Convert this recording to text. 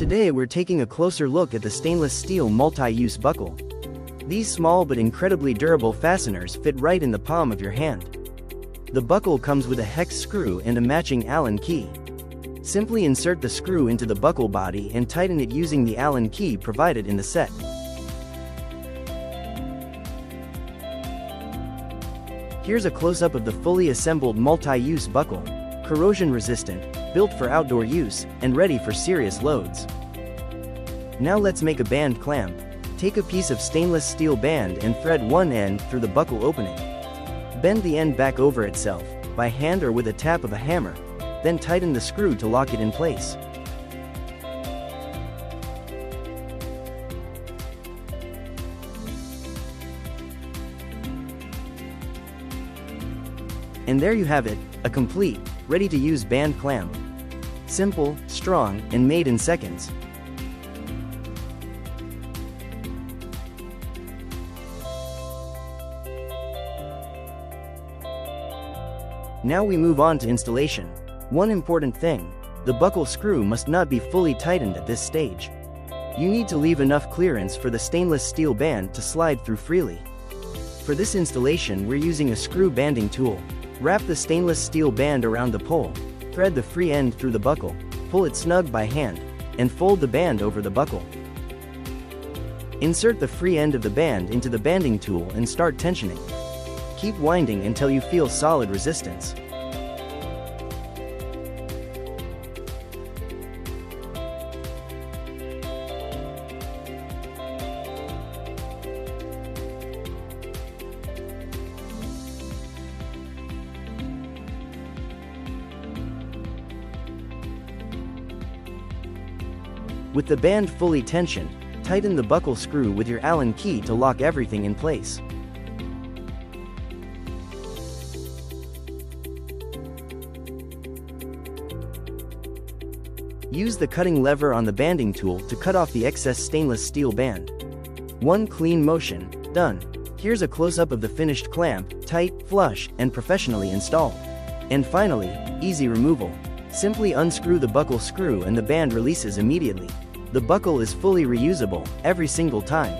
Today we're taking a closer look at the stainless steel multi-use buckle. These small but incredibly durable fasteners fit right in the palm of your hand. The buckle comes with a hex screw and a matching Allen key. Simply insert the screw into the buckle body and tighten it using the Allen key provided in the set. Here's a close-up of the fully assembled multi-use buckle, corrosion-resistant, built for outdoor use, and ready for serious loads. Now let's make a band clamp. Take a piece of stainless steel band and thread one end through the buckle opening. Bend the end back over itself, by hand or with a tap of a hammer, then tighten the screw to lock it in place. And there you have it, a complete, ready-to-use band clamp. Simple, strong, and made in seconds. Now we move on to installation. One important thing: the buckle screw must not be fully tightened at this stage. You need to leave enough clearance for the stainless steel band to slide through freely. For this installation we're using a screw banding tool. Wrap the stainless steel band around the pole, thread the free end through the buckle, pull it snug by hand, and fold the band over the buckle. Insert the free end of the band into the banding tool and start tensioning. Keep winding until you feel solid resistance. With the band fully tensioned, tighten the buckle screw with your Allen key to lock everything in place. Use the cutting lever on the banding tool to cut off the excess stainless steel band. One clean motion, done. Here's a close-up of the finished clamp, tight, flush, and professionally installed. And finally, easy removal. Simply unscrew the buckle screw and the band releases immediately. The buckle is fully reusable, every single time.